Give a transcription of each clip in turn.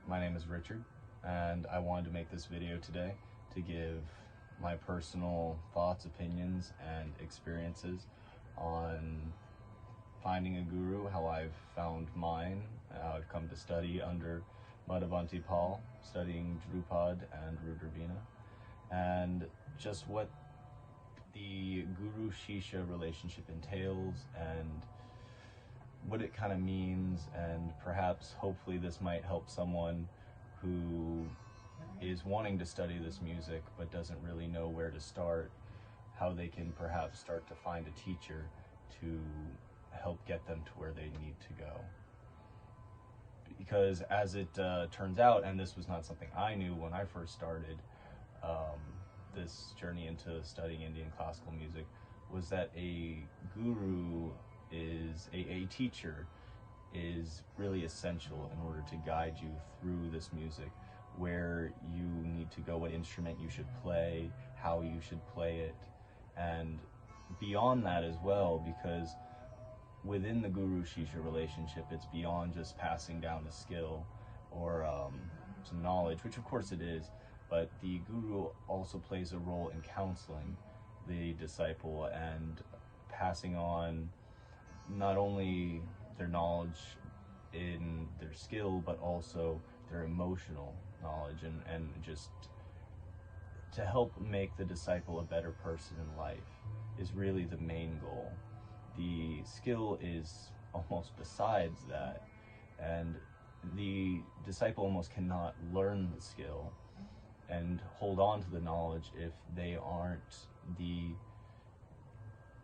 My name is Richard, and I wanted to make this video today to give my personal thoughts, opinions, and experiences on finding a guru, how I've found mine, how I've come to study under Madhuvanti Pal, studying Dhrupad and Rudra Veena, and just what the Guru-Shishya relationship entails and what it kind of means, and perhaps hopefully this might help someone who is wanting to study this music but doesn't really know where to start, how they can perhaps start to find a teacher to help get them to where they need to go. Because as it turns out, and this was not something I knew when I first started this journey into studying Indian classical music, was that a guru is a teacher is really essential in order to guide you through this music, where you need to go, what instrument you should play, how you should play it, and beyond that as well, because within the Guru-Shishya relationship, it's beyond just passing down a skill or some knowledge, which of course it is, but the guru also plays a role in counseling the disciple and passing on not only their knowledge in their skill, but also their emotional knowledge, and just to help make the disciple a better person in life is really the main goal. The skill is almost besides that, and the disciple almost cannot learn the skill and hold on to the knowledge if they aren't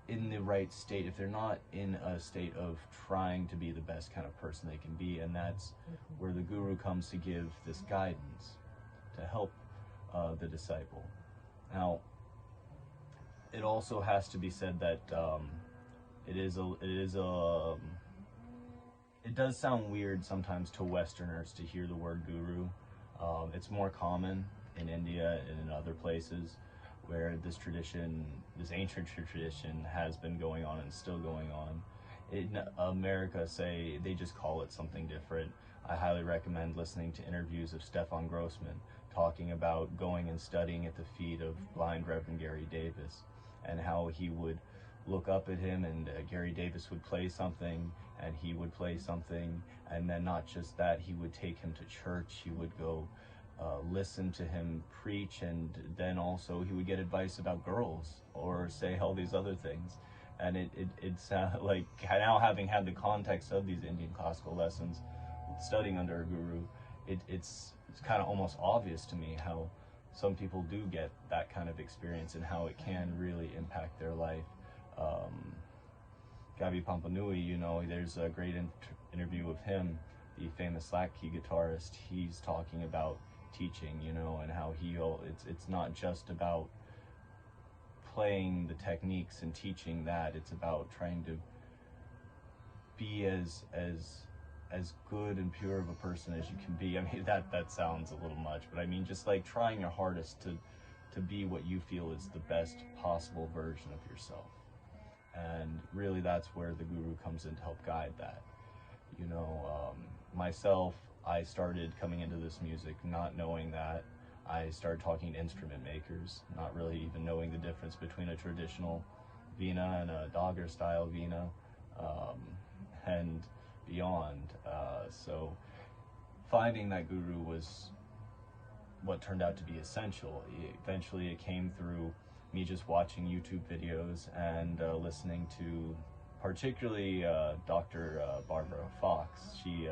in the right state, if they're not in a state of trying to be the best kind of person they can be. And that's where the guru comes to give this guidance to help the disciple. Now, it also has to be said that it does sound weird sometimes to Westerners to hear the word guru. It's more common in India and in other places where this tradition, this ancient tradition, has been going on and still going on. In America, say, they just call it something different. I highly recommend listening to interviews of Stefan Grossman talking about going and studying at the feet of blind Reverend Gary Davis, and how he would look up at him, and Gary Davis would play something and he would play something, and then not just that, he would take him to church, he would go listen to him preach, and then also he would get advice about girls or say all these other things. And it's like, now having had the context of these Indian classical lessons, studying under a guru, it's kind of almost obvious to me how some people do get that kind of experience and how it can really impact their life. Gavi Pampanui, you know, there's a great interview of him, the famous slack key guitarist. He's talking about teaching, you know, and how it's not just about playing the techniques and teaching that, it's about trying to be as good and pure of a person as you can be. I mean, that sounds a little much, but I mean, just like trying your hardest to be what you feel is the best possible version of yourself. And really that's where the guru comes in to help guide that. You know, myself, I started coming into this music not knowing that. I started talking to instrument makers, not really even knowing the difference between a traditional Veena and a Dogger style Veena, and beyond. So finding that guru was what turned out to be essential. Eventually it came through me just watching YouTube videos and listening to particularly Dr. Barbara Fox. She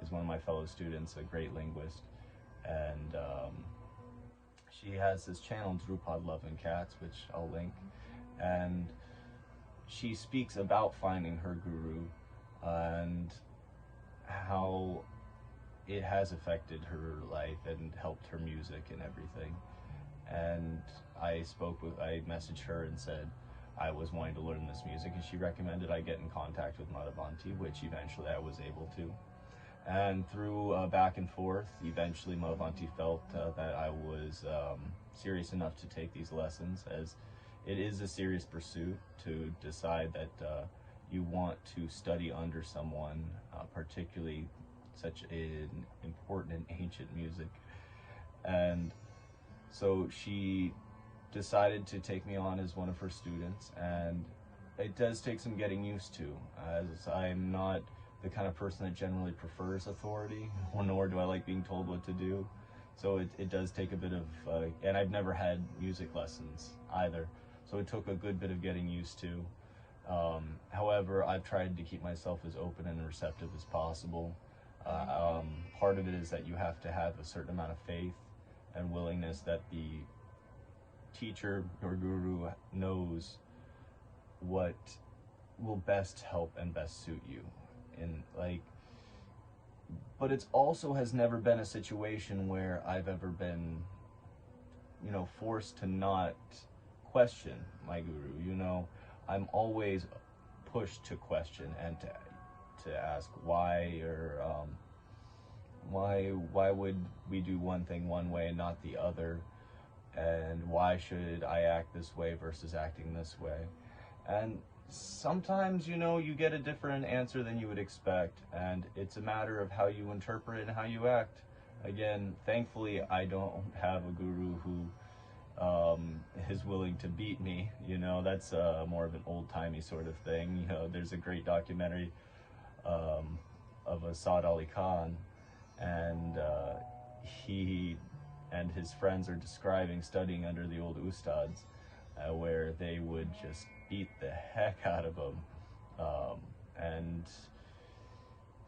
is one of my fellow students, a great linguist, and she has this channel, Dhrupad Love and Cats, which I'll link, and she speaks about finding her guru and how it has affected her life and helped her music and everything. And I messaged her and said I was wanting to learn this music, and she recommended I get in contact with Madhuvanti, which eventually I was able to. And through back and forth, eventually Madhuvanti felt that I was serious enough to take these lessons, as it is a serious pursuit to decide that you want to study under someone, particularly such an important and ancient music. And so she decided to take me on as one of her students, and it does take some getting used to, as I'm not the kind of person that generally prefers authority, nor do I like being told what to do. So it does take a bit of, and I've never had music lessons either, so it took a good bit of getting used to. However, I've tried to keep myself as open and receptive as possible. Part of it is that you have to have a certain amount of faith and willingness that the teacher or guru knows what will best help and best suit you. And but it's also has never been a situation where I've ever been, forced to not question my guru. I'm always pushed to question and to ask why, or why would we do one thing one way and not the other, and why should I act this way versus acting this way. And sometimes, you get a different answer than you would expect, and it's a matter of how you interpret and how you act. Again, thankfully, I don't have a guru who is willing to beat me. That's more of an old-timey sort of thing. There's a great documentary of Asad Ali Khan, and he and his friends are describing studying under the old ustads, where they would just beat the heck out of him. And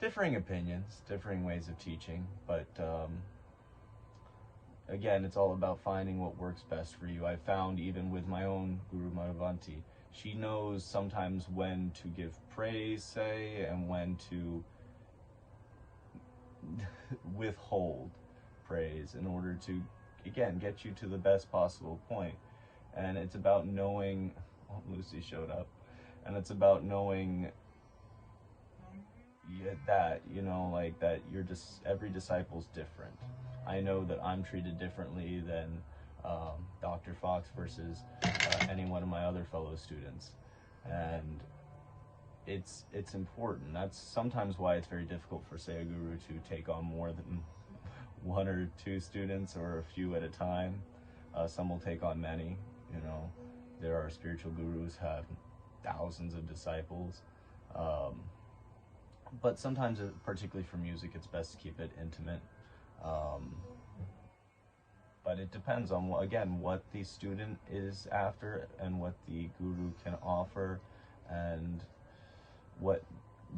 differing opinions, differing ways of teaching, but again, it's all about finding what works best for you. I found even with my own Guru Madhuvanti, she knows sometimes when to give praise, say, and when to withhold praise in order to, again, get you to the best possible point. And it's about knowing, Lucy showed up, and it's about knowing that, that you're just, every disciple's different. I know that I'm treated differently than Dr. Fox versus any one of my other fellow students. And it's important. That's sometimes why it's very difficult for, say, a guru to take on more than one or two students, or a few at a time. Some will take on many. There are spiritual gurus who have thousands of disciples. But sometimes, particularly for music, it's best to keep it intimate. But it depends on, what the student is after and what the guru can offer, and what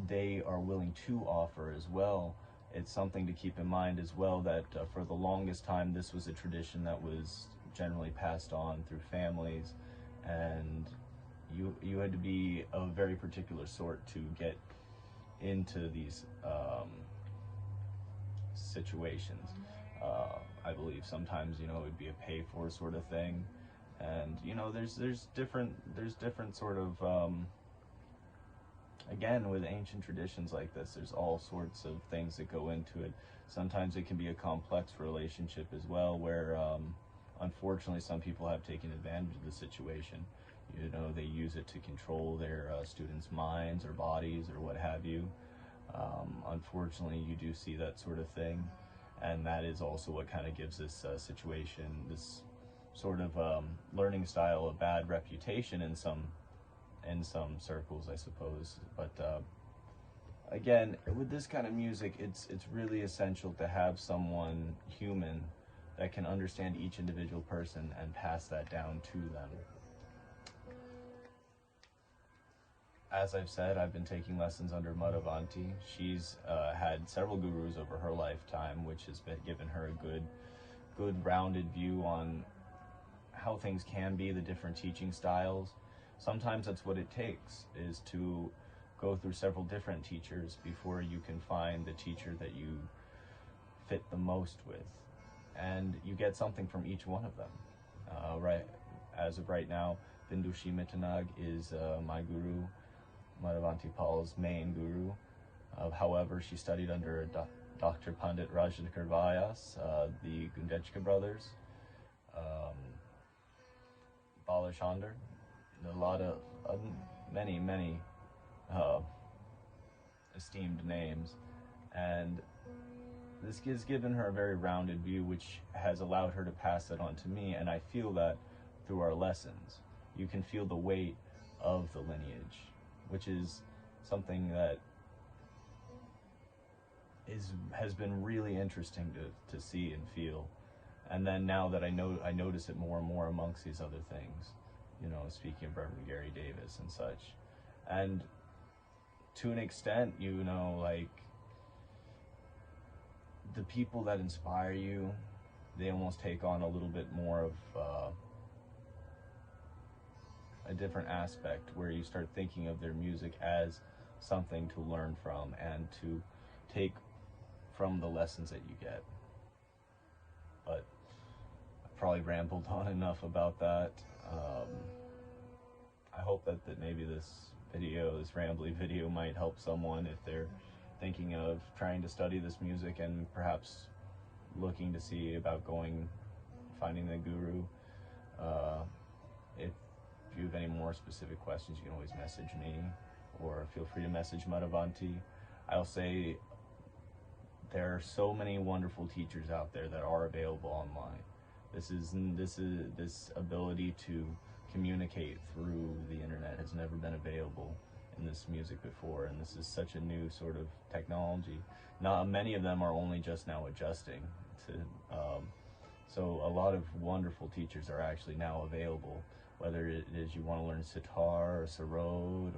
they are willing to offer as well. It's something to keep in mind as well that for the longest time, this was a tradition that was generally passed on through families, and you had to be of a very particular sort to get into these situations. I believe sometimes, it would be a pay-for sort of thing, and there's different sort of again, with ancient traditions like this, there's all sorts of things that go into it. Sometimes it can be a complex relationship as well, where unfortunately some people have taken advantage of the situation. They use it to control their students' minds or bodies or what have you. Unfortunately, you do see that sort of thing, and that is also what kind of gives this situation, this sort of learning style, a bad reputation in some circles, I suppose. But again, with this kind of music, it's really essential to have someone human that can understand each individual person and pass that down to them. As I've said, I've been taking lessons under Madhuvanti. She's had several gurus over her lifetime, which has given her a good rounded view on how things can be, the different teaching styles. Sometimes that's what it takes, is to go through several different teachers before you can find the teacher that you fit the most with. And you get something from each one of them. Right, as of right now, Vidushi Nag is my guru, Madhuvanti Pal's main guru. However, she studied under Dr. Pandit Rajnikar Vyas, the Gundechka brothers, Balachandar, a lot of many esteemed names. And this has given her a very rounded view, which has allowed her to pass it on to me. And I feel that through our lessons, you can feel the weight of the lineage, which is something that has been really interesting to see and feel. And then now that I notice it more and more amongst these other things, you know, speaking of Reverend Gary Davis and such. And to an extent, you know, like, the people that inspire you, they almost take on a little bit more of a different aspect, where you start thinking of their music as something to learn from and to take from the lessons that you get. But I've probably rambled on enough about that. I hope that maybe this rambly video might help someone if they're thinking of trying to study this music and perhaps looking to see about finding the guru. If you have any more specific questions, you can always message me, or feel free to message Madhuvanti. I'll say there are so many wonderful teachers out there that are available online. This ability to communicate through the internet has never been available in this music before, and this is such a new sort of technology. Not many of them are only just now adjusting to, so a lot of wonderful teachers are actually now available, whether it is you want to learn sitar or sarod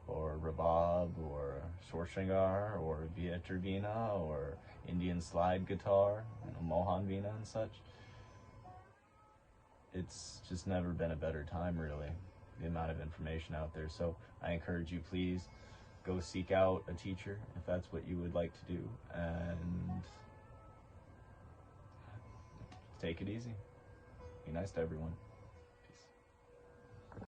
or rabab or shorshringar or Rudra Veena or Indian slide guitar, you know, Mohan Veena and such. It's just never been a better time, really, the amount of information out there. So I encourage you, please go seek out a teacher if that's what you would like to do, and take it easy. Be nice to everyone.